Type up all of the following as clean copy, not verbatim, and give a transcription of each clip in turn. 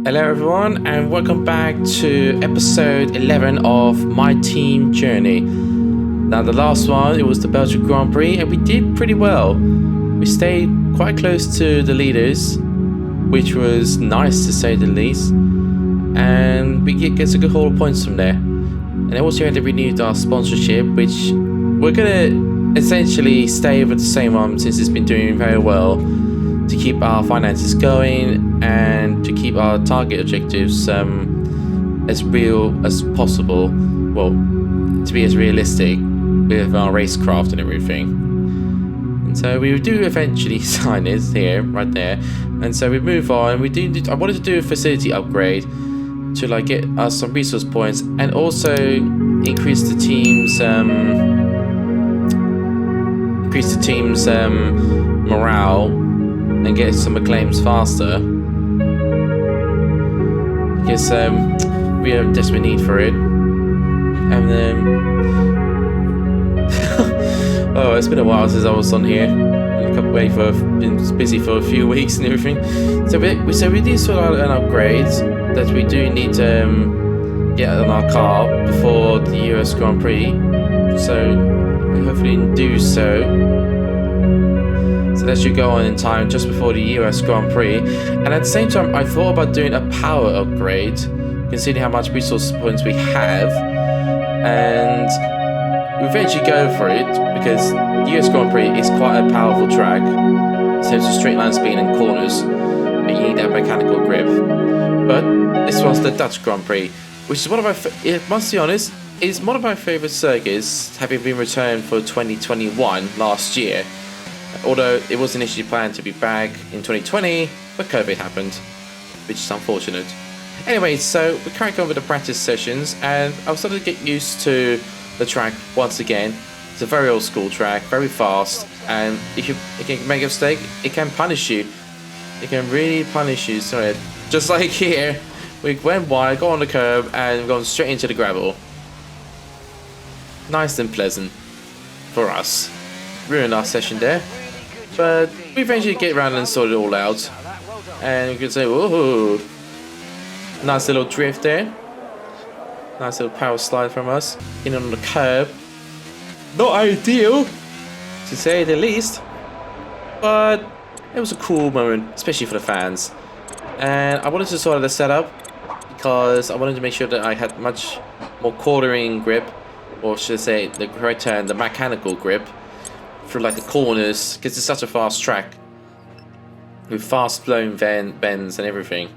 Hello everyone and welcome back to episode 11 of my team journey. Now the last one, it was the Belgian Grand Prix and we did pretty well. We stayed quite close to the leaders, which was nice to say the least. And we get a good haul of points from there. And also had to renew our sponsorship, which we're gonna essentially stay with the same one since it's been doing very well, to keep our finances going and to keep our target objectives as real as possible. Well, to be as realistic with our racecraft and everything. And so we do eventually sign it here, right there. And so we move on. I wanted to do a facility upgrade to like get us some resource points and also increase the team's morale and get some acclaims faster, because we have a desperate need for it. And oh, it's been a while since I was on here. Been busy for a few weeks and everything. So we do sort out an upgrade that we do need to get on our car before the US Grand Prix. So we hopefully do so. So that should go on in time just before the US Grand Prix. And at the same time, I thought about doing a power upgrade, considering how much resource points we have. And we eventually go for it, because the US Grand Prix is quite a powerful track in terms of straight line speed and corners, but you need that mechanical grip. But this was the Dutch Grand Prix, which is one of my, must be honest, is one of my favourite circuits, having been returned for 2021 last year. Although it was initially planned to be back in 2020, but COVID happened, which is unfortunate. Anyway, so we carried on with the practice sessions, and I was starting to get used to the track once again. It's a very old school track, very fast, and if you can make a mistake, it can punish you. It can really punish you. So just like here, we went wide, got on the curb, and gone straight into the gravel. Nice and pleasant for us. Ruined our session there. But we eventually get around and sort it all out. And you can say, whoa, nice little drift there. Nice little power slide from us. In on the curb. Not ideal, to say the least. But it was a cool moment, especially for the fans. And I wanted to sort of the setup, because I wanted to make sure that I had much more quartering grip, or should I say the correct term, the mechanical grip, through like the corners, because it's such a fast track with fast flowing bends and everything.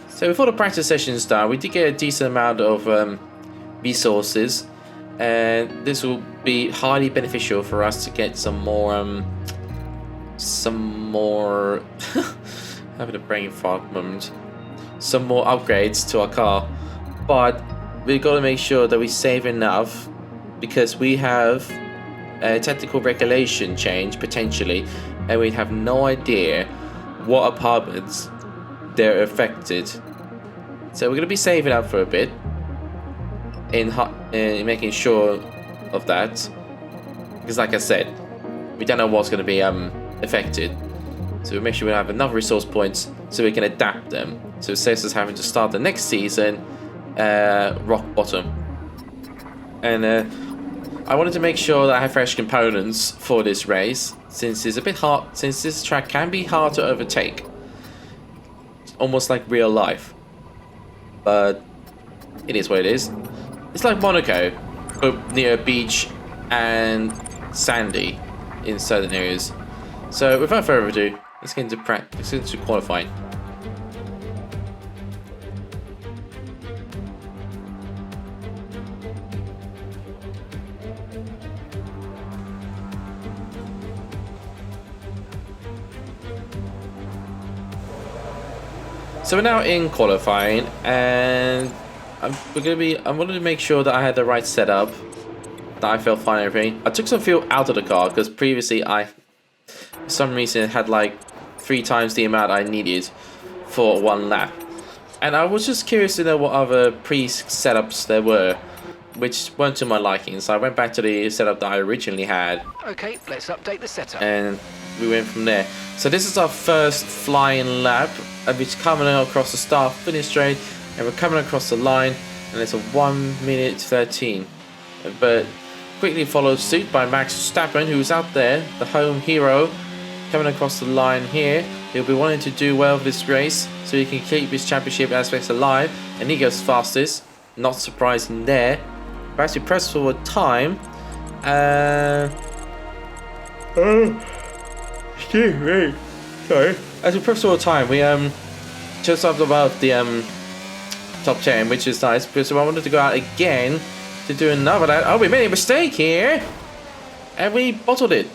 So before the practice session's done, we did get a decent amount of resources, and this will be highly beneficial for us to get some more having a brain fart moment, some more upgrades to our car. But we've got to make sure that we save enough, because we have a technical regulation change potentially, and we have no idea what apartments they're affected. So we're going to be saving up for a bit in making sure of that, because like I said, we don't know what's going to be affected. So we make sure we have enough resource points so we can adapt them, so it saves us having to start the next season rock bottom. And I wanted to make sure that I have fresh components for this race, since it's a bit hard, since this track can be hard to overtake. It's almost like real life. But it is what it is. It's like Monaco, but near a beach and sandy in certain areas. So without further ado, let's get into qualifying. So we're now in qualifying, and I wanted to make sure that I had the right setup, that I felt fine and everything. I took some fuel out of the car, because previously for some reason, had like 3 times the amount I needed for one lap. And I was just curious to know what other pre-setups there were, which weren't to my liking. So I went back to the setup that I originally had. Okay, let's update the setup. And we went from there. So this is our first flying lap, and we're coming across the start finish straight, and we're coming across the line, and it's a 1 minute 13. But quickly followed suit by Max Verstappen, who's out there, the home hero, coming across the line here. He'll be wanting to do well for this race, so he can keep his championship aspects alive, and he goes fastest. Not surprising there. But as we press forward time, excuse me, sorry. As we press forward time, we just up above the top 10, which is nice because I wanted to go out again to do another lap. Oh, we made a mistake here, and we bottled it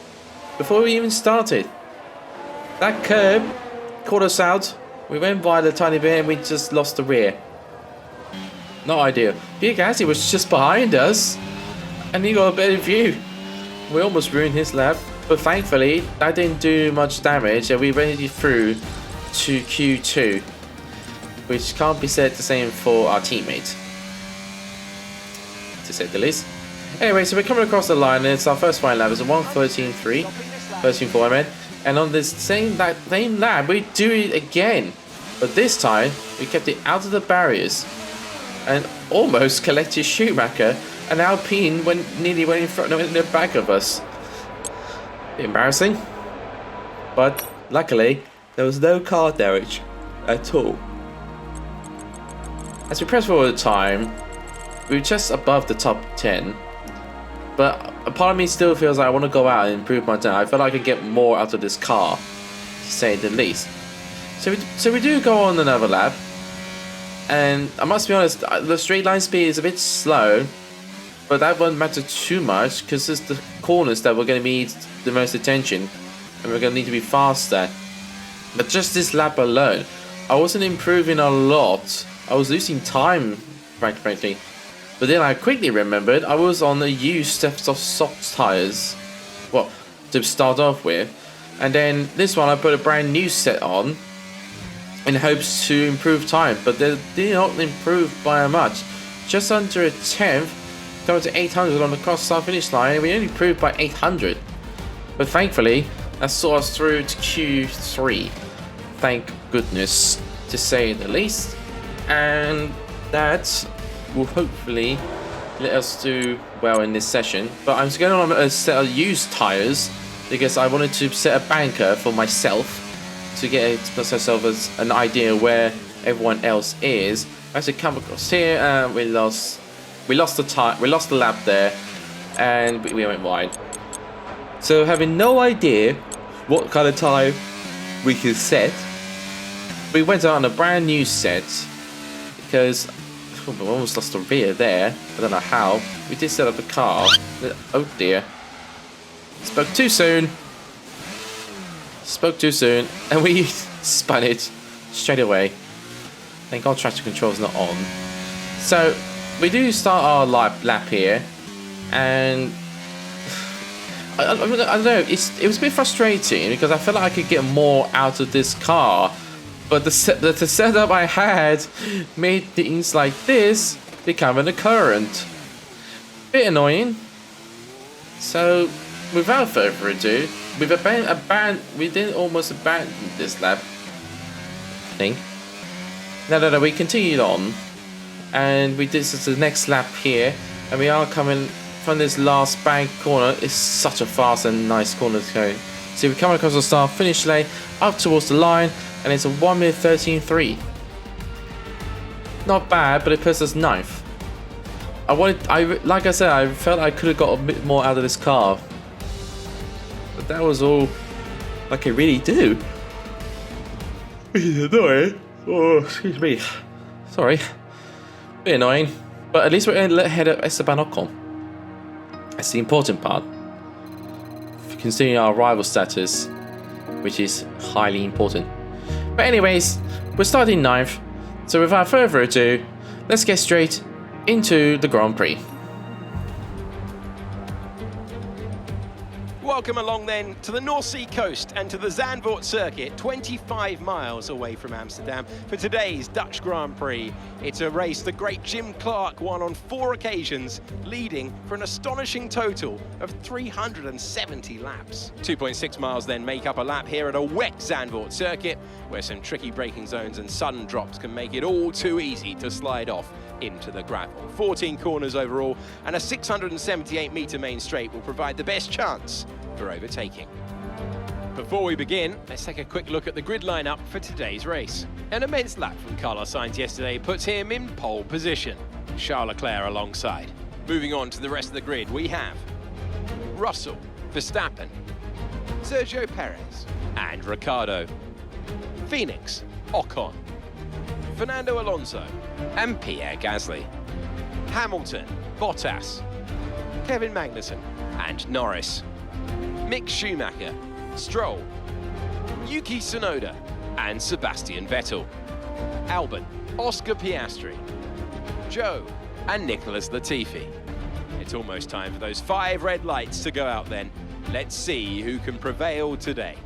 before we even started. That curb caught us out. We went by the tiny bit and we just lost the rear. Not ideal. Pierre Gasly was just behind us, and he got a better view. We almost ruined his lap, but thankfully that didn't do much damage, and we went through to Q2, which can't be said the same for our teammate, to say the least. Anyway, so we're coming across the line, and it's our first flying lap. It's a 1:13.3, 13.4 I meant. And on this same lap, we do it again, but this time we kept it out of the barriers and almost collected Schumacher, and Alpine nearly went in front of in the back of us. Embarrassing, but luckily there was no car damage at all. As we press forward the time, we were just above the top 10, but a part of me still feels like I want to go out and improve my time. I feel like I could get more out of this car, to say the least. So we do go on another lap, and I must be honest, the straight line speed is a bit slow, but that won't matter too much because it's the corners that we're going to need the most attention, and we're going to need to be faster. But just this lap alone, I wasn't improving a lot. I was losing time, frankly. But then I quickly remembered I was on the used sets of soft tires, well, to start off with, and then this one I put a brand new set on in hopes to improve time, but they did not improve by much. Just under a tenth, going to 800 on the cross start finish line, and we only improved by 800. But thankfully, that saw us through to Q3. Thank goodness, to say the least, and that will hopefully let us do well in this session. But I'm going on a set of used tires because I wanted to set a banker for myself to get myself as an idea where everyone else is. As we come across here, we lost the lap there, and we went wide. So having no idea what kind of time we could set, we went on a brand new set because we almost lost the rear there. I don't know how. We did set up the car. Oh dear. Spoke too soon, and we spun it straight away. Thank God traction control is not on. So we do start our lap here, and I don't know. It was a bit frustrating because I felt like I could get more out of this car, but the setup I had made things like this become an occurrent. Bit annoying. So without further ado, we did almost abandon this lap, I think. No, we continued on, and we did this as the next lap here, and we are coming from this last bank corner. It's such a fast and nice corner to go. So we're coming across the start finish lane up towards the line, and it's a 1 minute 13.3. Not bad, but it puts us ninth. Like I said, I felt I could have got a bit more out of this car, but that was all I could really do. Which is annoying. Oh, excuse me. Sorry. Bit annoying, but at least we're ahead of Esteban Ocon. That's the important part, considering our rival status, which is highly important. But anyways, we're starting ninth, so without further ado, let's get straight into the Grand Prix. Welcome along then to the North Sea coast and to the Zandvoort circuit, 25 miles away from Amsterdam, for today's Dutch Grand Prix. It's a race the great Jim Clark won on 4 occasions, leading for an astonishing total of 370 laps. 2.6 miles then make up a lap here at a wet Zandvoort circuit, where some tricky braking zones and sudden drops can make it all too easy to slide off into the gravel. 14 corners overall, and a 678-metre main straight will provide the best chance for overtaking. Before we begin, let's take a quick look at the grid lineup for today's race. An immense lap from Carlos Sainz yesterday puts him in pole position. Charles Leclerc alongside. Moving on to the rest of the grid, we have Russell, Verstappen, Sergio Perez and Ricciardo, Phoenix, Ocon, Fernando Alonso and Pierre Gasly, Hamilton, Bottas, Kevin Magnussen and Norris, Mick Schumacher, Stroll, Yuki Tsunoda and Sebastian Vettel, Albon, Oscar Piastri, Joe and Nicholas Latifi. It's almost time for those 5 red lights to go out then. Let's see who can prevail today.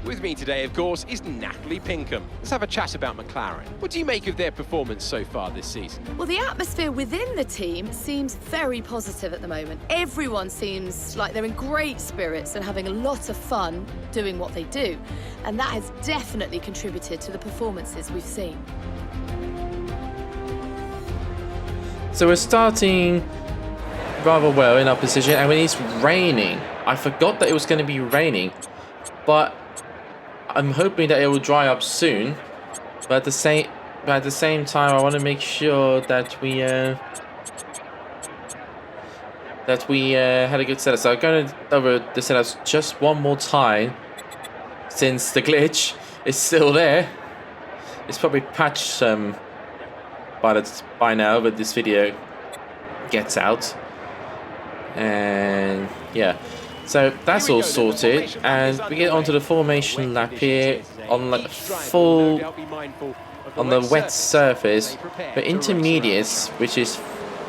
With me today, of course, is Natalie Pinkham. Let's have a chat about McLaren. What do you make of their performance so far this season? Well, the atmosphere within the team seems very positive at the moment. Everyone seems like they're in great spirits and having a lot of fun doing what they do. And that has definitely contributed to the performances we've seen. So we're starting rather well in our position, and when it's raining, I forgot that it was going to be raining, but I'm hoping that it will dry up soon. But at the same time, I want to make sure that we had a good setup. So I'm going over the setups just one more time, since the glitch is still there. It's probably patched by now, but this video gets out, and yeah. So that's all sorted, and we get onto the formation lap here on like full on the wet surface, but intermediates, which is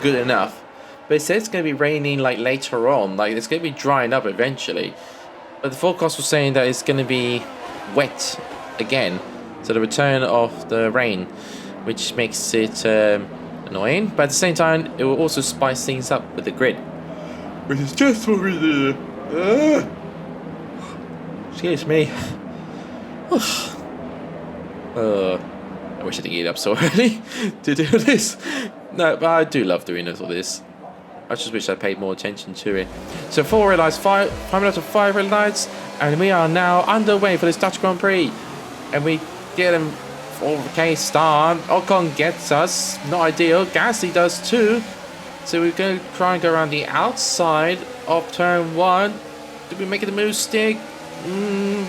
good enough. But it says it's going to be raining like later on, like it's going to be drying up eventually. But the forecast was saying that it's going to be wet again, so the return of the rain, which makes it annoying. But at the same time, it will also spice things up with the grid, which is just what we do. Excuse me. I wish I didn't get up so early to do this. No, but I do love doing all this. I just wish I paid more attention to it. So 4 red lights, 5 minutes of 5 red lights, and we are now underway for this Dutch Grand Prix. And we get them 4K start. Ocon gets us. Not ideal. Gasly does too. So we're going to try and go around the outside of turn 1. Did we make it a move stick?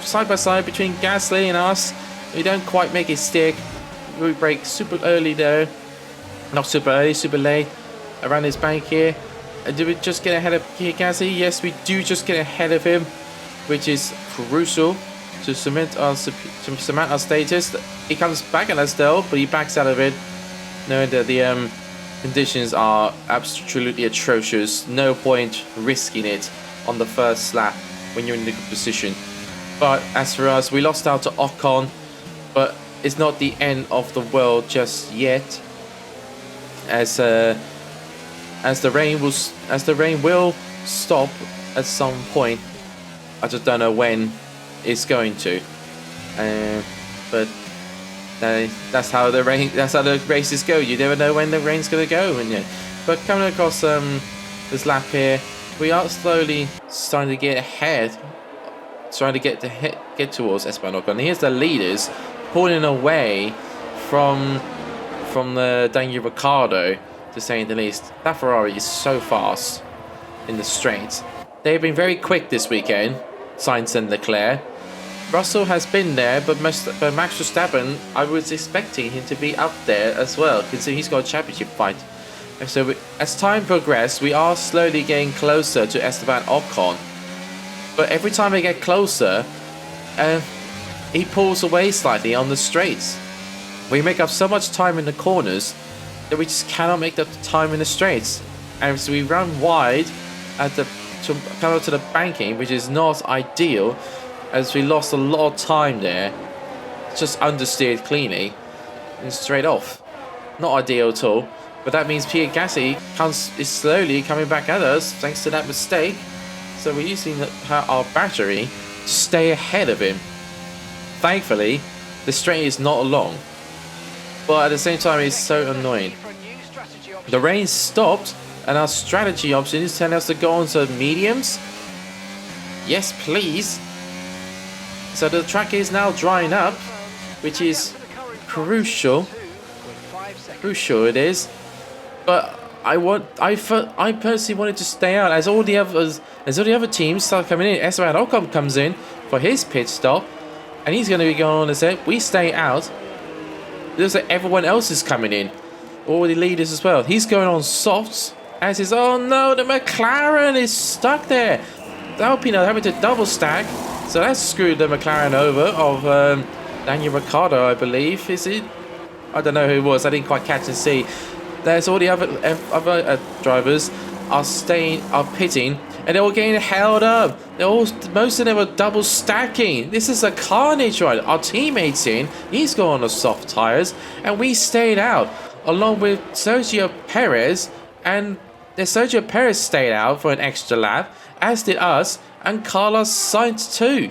Side by side between Gasly and us. We don't quite make it stick. We brake super early though. Not super early, super late. Around this bank here. And did we just get ahead of Gasly? Yes, we do just get ahead of him, which is crucial to cement our status. He comes back at us though, but he backs out of it, knowing that the conditions are absolutely atrocious. No point risking it on the first lap when you're in a good position. But as for us, we lost out to Ocon, but it's not the end of the world just yet, as the rain will stop at some point. I just don't know when it's going to, but that's how the races go. You never know when the rain's gonna go. And yeah, but coming across this lap here, we are slowly starting to get ahead, trying to get towards Esteban Ocon. Here's the leaders pulling away from the Daniel Ricciardo, to say the least. That Ferrari is so fast in the straights. They've been very quick this weekend, Sainz and Leclerc. Russell has been there, but Max Verstappen, I was expecting him to be up there as well, considering he's got a championship fight. And so as time progressed, we are slowly getting closer to Esteban Ocon. But every time we get closer, he pulls away slightly on the straights. We make up so much time in the corners that we just cannot make up the time in the straights. And so we run wide at the to come up to the banking, which is not ideal, as we lost a lot of time there. Just understeered cleanly and straight off. Not ideal at all. But that means Pierre Gasly is slowly coming back at us thanks to that mistake. So we're using our battery to stay ahead of him. Thankfully, the straight is not long. But at the same time, it's so annoying. The rain stopped, and our strategy option is telling us to go on to mediums. Yes, please. So the track is now drying up, which is crucial. Crucial it is. But I personally wanted to stay out as all the other teams start coming in. Esteban Ocon comes in for his pit stop, and he's going to be going on to say we stay out. Looks like everyone else is coming in, all the leaders as well. He's going on softs, as is, oh no, the McLaren is stuck there. The Alpine are having to double stack, so that's screwed the McLaren over of Daniel Ricciardo, I believe. Is it? I don't know who it was. I didn't quite catch and see. There's all the other drivers are pitting, and they're all getting held up. Most of them are double stacking. This is a carnage, right? Our teammates in, he's going on the soft tires, and we stayed out along with Sergio Perez, and Sergio Perez stayed out for an extra lap, as did us and Carlos Sainz too.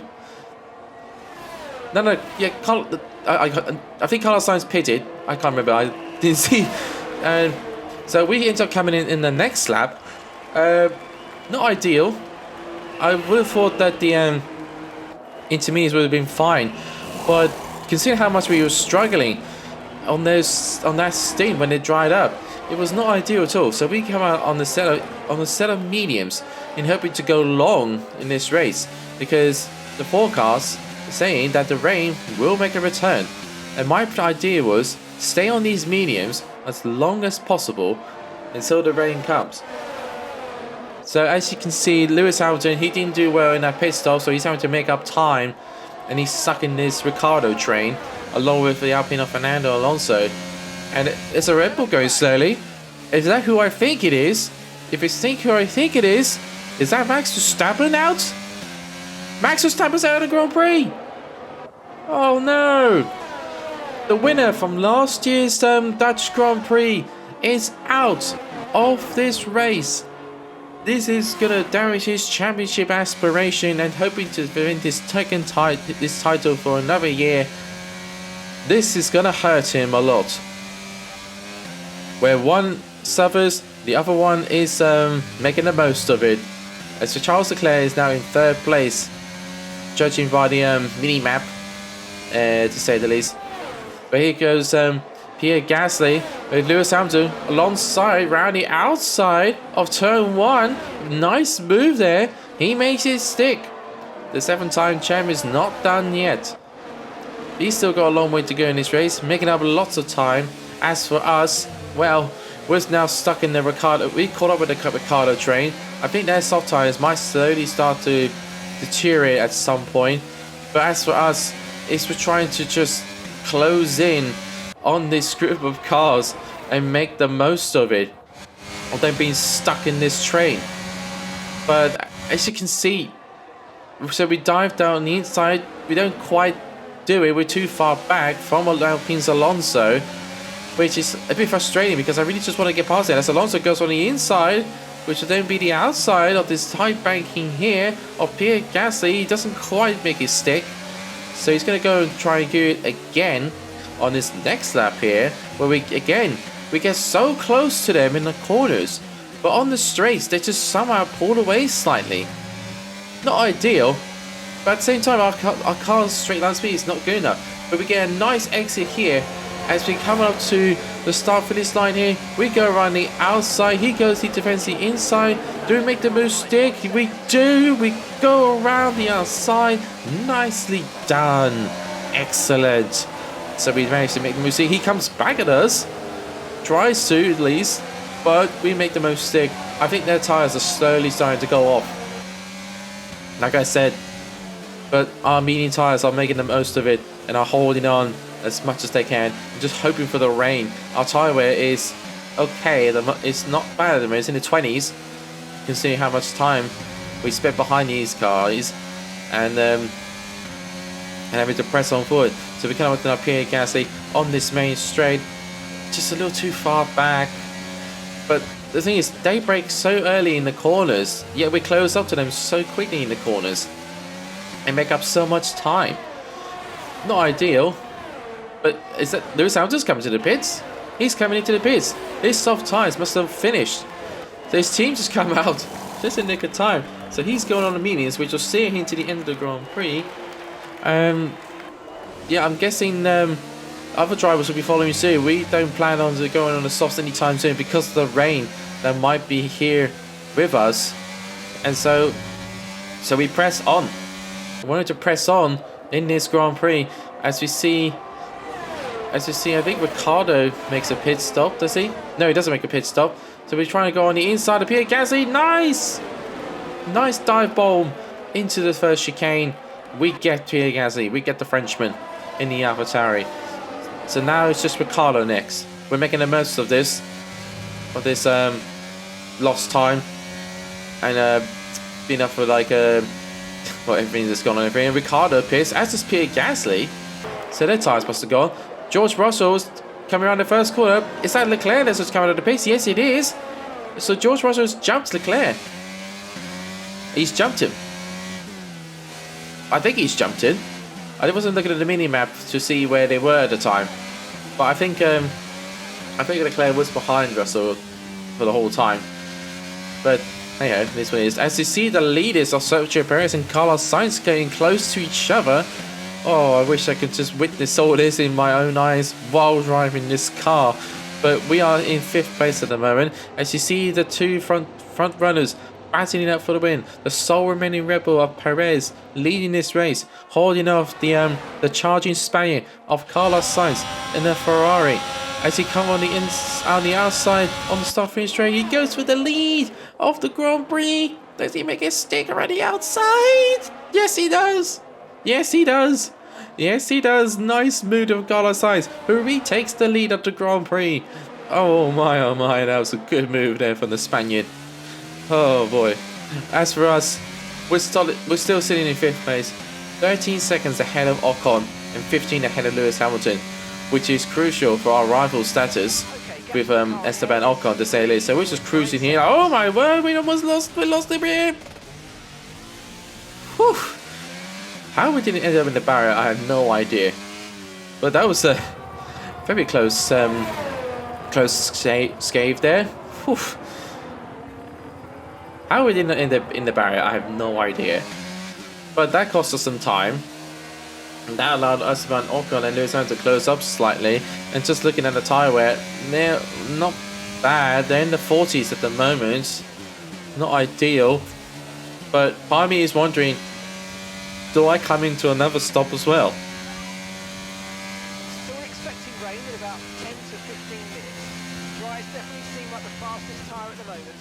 No, yeah, I think Carlos Sainz pitted. I can't remember. I didn't see. And so we ended up coming in the next lap. Not ideal. I would have thought that the intermediates would have been fine, but considering how much we were struggling on that stint when it dried up, it was not ideal at all. So we come out on the set of mediums in hoping to go long in this race, because the forecast is saying that the rain will make a return, and my idea was stay on these mediums as long as possible until the rain comes. So as you can see, Lewis Hamilton, he didn't do well in that pit stop, so he's having to make up time, and he's stuck in this Ricciardo train along with the Alpine of Fernando Alonso. And it's a Red Bull going slowly. Is that who I think it is? If it's who I think it is that Max Verstappen out? Max Verstappen's out of the Grand Prix! Oh no! The winner from last year's Dutch Grand Prix is out of this race. This is gonna damage his championship aspiration and hoping to win this title for another year. This is gonna hurt him a lot. Where one suffers, the other one is making the most of it. As for Charles Leclerc is now in third place, judging by the mini-map, to say the least. But here goes Pierre Gasly with Lewis Hamilton alongside, round the outside of turn 1. Nice move there. He makes it stick. The 7-time champ is not done yet. He's still got a long way to go in this race, making up lots of time. As for us, well, we're now stuck in the Ricciardo. We caught up with the Ricciardo train. I think their soft tires might slowly start to deteriorate at some point. But as for us, we're trying to just close in on this group of cars and make the most of it, of them being stuck in this train. But as you can see, so we dive down the inside, we don't quite do it, we're too far back from Alpine's Alonso, which is a bit frustrating because I really just want to get past it. As Alonso goes on the inside, which will then be the outside of this tight banking here of Pierre Gasly, he doesn't quite make it stick. So he's going to go and try and do it again on this next lap here, where we get so close to them in the corners, but on the straights they just somehow pull away slightly. Not ideal, but at the same time our car's straight line speed is not good enough. But we get a nice exit here as we come up to the start finish line here. We go around the outside, he defends the inside. Do we make the move stick? We do. We go around the outside. Nicely done. Excellent. So we managed to make the move stick. He comes back at us, tries to at least, but we make the move stick. I think their tires are slowly starting to go off, like I said, but our medium tires are making the most of it and are holding on as much as they can. I'm just hoping for the rain. Our tire wear is okay. It's not bad at the moment. It's in the 20s, considering how much time we sped behind these cars, and having to press on forward. So we kind of went up Pierre Gasly on this main straight, just a little too far back. But the thing is, they brake so early in the corners, yet we close up to them so quickly in the corners and make up so much time. Not ideal, but is that Lewis Hamilton's coming to the pits? He's coming into the pits. His soft tyres must have finished. So his team just come out just in nick of time. So he's going on the mediums, which will steer him to the end of the Grand Prix. Yeah, I'm guessing other drivers will be following suit. We don't plan on going on the softs anytime soon because of the rain that might be here with us. And so we press on. We wanted to press on in this Grand Prix. As we see, I think Ricciardo makes a pit stop, does he? No, he doesn't make a pit stop. So we're trying to go on the inside of Pierre Gasly. Nice dive bomb into the first chicane. We get Pierre Gasly. We get the Frenchman in the AlphaTauri. So now it's just Ricciardo next. We're making the most of this lost time, and being up for like well, everything that's gone on everything. And Ricciardo appears, as does Pierre Gasly. So their tyres must have gone. George Russell's coming around the first corner. Is that Leclerc that's just coming out of the pace? Yes, it is. So George Russell's jumped Leclerc. He's jumped him. I think he's jumped him. I wasn't looking at the mini-map to see where they were at the time. But I think Leclerc was behind Russell for the whole time. But anyhow, this one is. As you see, the leaders are Sergio Perez and Carlos Sainz getting close to each other. Oh, I wish I could just witness all this in my own eyes while driving this car. But we are in 5th place at the moment. As you see, the two front runners battling it out for the win. The sole remaining Red Bull of Perez leading this race, holding off the charging Spaniard of Carlos Sainz in the Ferrari. As he comes on the outside on the start finish straight, he goes for the lead of the Grand Prix. Does he make a sticker on the outside? Yes, he does. Yes, he does. Yes, he does. Nice move of Carlos Sainz, who retakes the lead of the Grand Prix. Oh my, that was a good move there from the Spaniard. Oh boy. As for us, we're still sitting in 5th place, 13 seconds ahead of Ocon and 15 ahead of Lewis Hamilton, which is crucial for our rival status with Esteban Ocon, to say the least. So we're just cruising here. Oh my word, we lost him here. Whew. How we didn't end up in the barrier, I have no idea. But that was a very close scave there. Whew. How we didn't end up in the barrier, I have no idea. But that cost us some time. And that allowed us, Ocon and Lewis Hamilton to close up slightly. And just looking at the tyre wear, they're not bad. They're in the 40s at the moment. Not ideal. But part of me is wondering, do I come into another stop as well? So we're expecting rain in about 10 to 15 minutes. Dries definitely seem like the fastest tyre at the moment.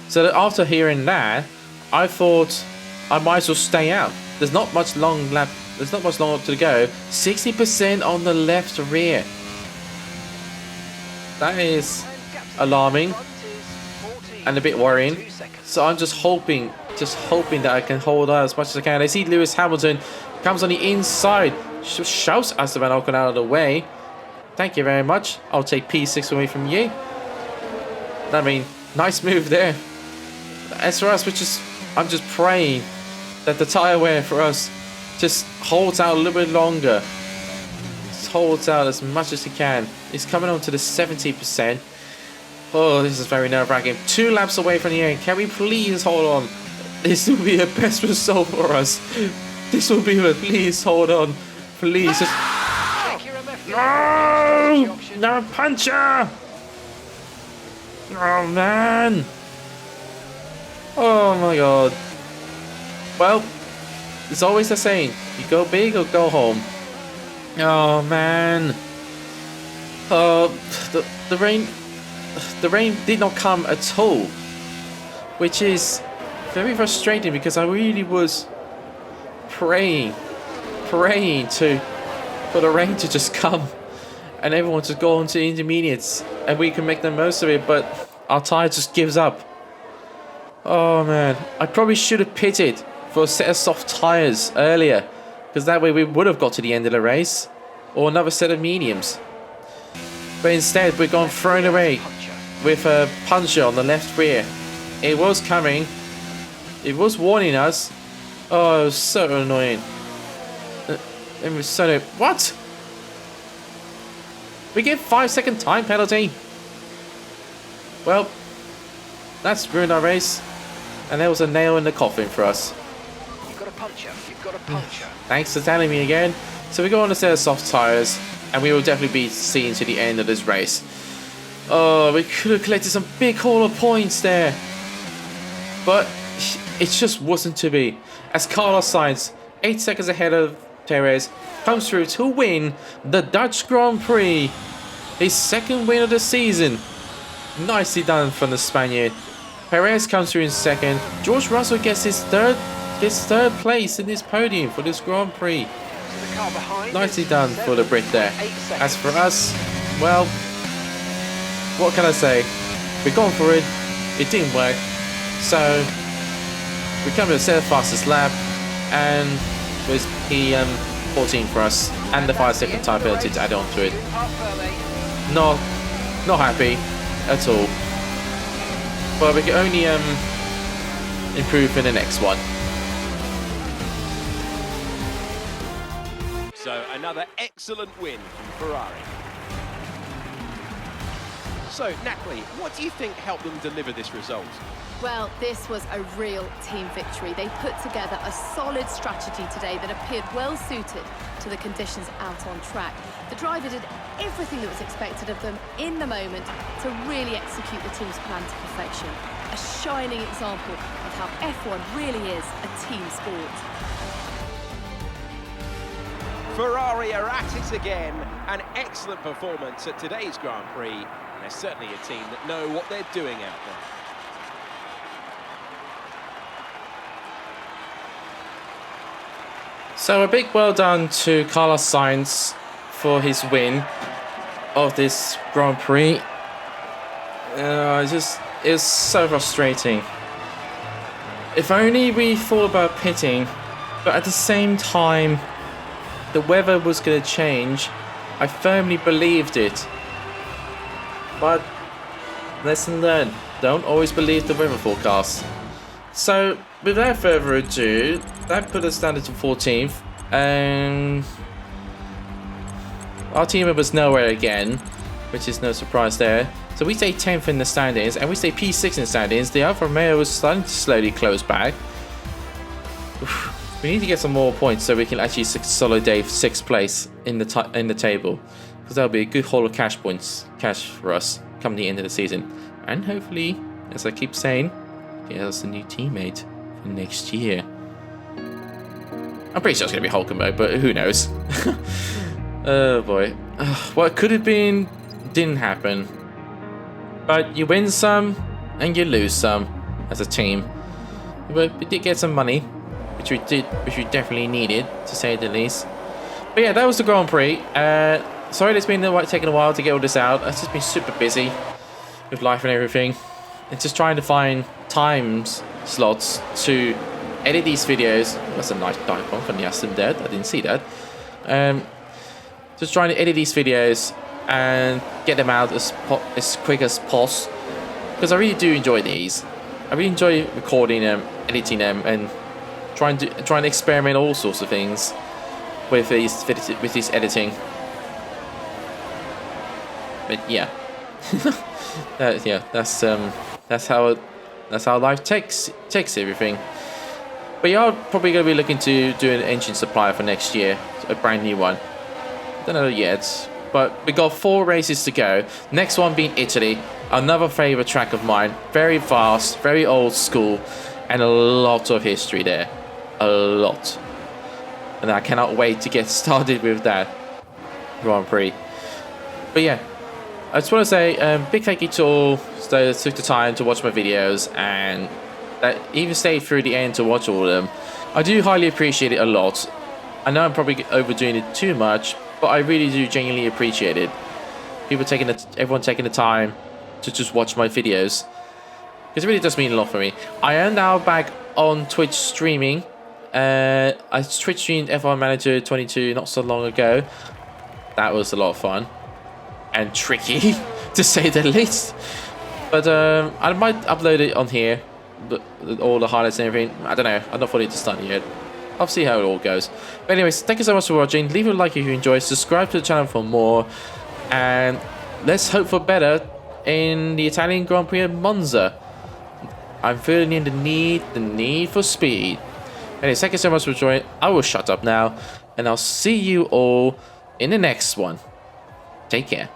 So after hearing that, I thought I might as well stay out. There's not much long to go. 60% on the left rear. That is alarming and a bit worrying. So I'm just hoping that I can hold on as much as I can. I see Lewis Hamilton comes on the inside, shouts Esteban Ocon out of the way. Thank you very much. I'll take P6 away from you. I mean, nice move there. As for us, I'm just praying that the tyre wear for us just holds out a little bit longer. Just holds out as much as it can. It's coming on to the 70%. Oh, this is very nerve-wracking. 2 laps away from the end. Can we please hold on? This will be a best result for us. This will be a please hold on. Please just... No! No puncher! Oh man! Oh my god. Well, it's always the same. You go big or go home. Oh man. The rain did not come at all, which is very frustrating because I really was praying for the rain to just come and everyone to go on to intermediates and we can make the most of it, but our tyre just gives up. Oh man, I probably should have pitted for a set of soft tyres earlier, because that way we would have got to the end of the race, or another set of mediums. But instead we're gone thrown away with a puncher on the left rear. It was coming, it was warning us. Oh, it was so annoying. It was so annoying. What? We get 5-second time penalty. Well, that's ruined our race. And there was a nail in the coffin for us. You've got a puncher. You've got a puncher. Thanks for telling me again. So we go on a set of soft tyres, and we will definitely be seen to the end of this race. Oh, we could have collected some big haul of points there. But it just wasn't to be. As Carlos Sainz, 8 seconds ahead of Perez, comes through to win the Dutch Grand Prix. His second win of the season. Nicely done from the Spaniard. Perez comes through in second. George Russell gets his third place in this podium for this Grand Prix. The car behind Nicely done for the Brit there. As for us, well, what can I say? We've gone for it. It didn't work. So we come to the set of fastest lap, and there's P14 for us, and the 5-second time penalty to add on to it. Not happy at all. But we can only improve in the next one. So another excellent win from Ferrari. So, Natalie, what do you think helped them deliver this result? Well, this was a real team victory. They put together a solid strategy today that appeared well suited to the conditions out on track. The driver did everything that was expected of them in the moment to really execute the team's plan to perfection. A shining example of how F1 really is a team sport. Ferrari are at it again. An excellent performance at today's Grand Prix. And they're certainly a team that know what they're doing out there. So a big well done to Carlos Sainz for his win of this Grand Prix. It was so frustrating. If only we thought about pitting, but at the same time, the weather was going to change. I firmly believed it. But lesson learned, don't always believe the weather forecast. So without further ado, that put us down to 14th, and our team was nowhere again, which is no surprise there. So we stay 10th in the standings, and we stay P6 in the standings. The Alfa Romeo was starting to slowly close back. We need to get some more points so we can actually consolidate 6th place in the table, because that'll be a good haul of cash for us come the end of the season, and hopefully, as I keep saying, get us a new teammate for next year. I'm pretty sure it's going to be Hulkenberg, but who knows? Oh boy. What could have been didn't happen. But you win some and you lose some as a team. But we did get some money, which we definitely needed, to say the least. But yeah, that was the Grand Prix. Sorry it's been taking a while to get all this out. I've just been super busy with life and everything. It's just trying to find slots to edit these videos. That's a nice dive bomb from the Aston Dead. I didn't see that. Just trying to edit these videos and get them out as quick as possible, because I really do enjoy these. I really enjoy recording them, editing them, and trying to experiment all sorts of things with this editing. But yeah, that's how life takes everything. But you are probably going to be looking to do an engine supplier for next year, a brand new one. Don't know yet, but we got 4 races to go. Next one being Italy, another favourite track of mine. Very fast, very old school, and a lot of history there. A lot. And I cannot wait to get started with that Grand Prix. But yeah, I just want to say big thank you to all that took the time to watch my videos and that even stayed through the end to watch all of them. I do highly appreciate it a lot. I know I'm probably overdoing it too much, but I really do genuinely appreciate it. Everyone taking the time to just watch my videos. because it really does mean a lot for me. I am now back on Twitch streaming. I Twitch streamed F1 Manager 22 not so long ago. That was a lot of fun and tricky to say the least. But I might upload it on here, all the highlights and everything. I don't know. I'm not fully done yet. I'll see how it all goes. But anyways, thank you so much for watching. Leave a like if you enjoyed. Subscribe to the channel for more. And let's hope for better in the Italian Grand Prix at Monza. I'm feeling the need for speed. Anyways, thank you so much for joining. I will shut up now. And I'll see you all in the next one. Take care.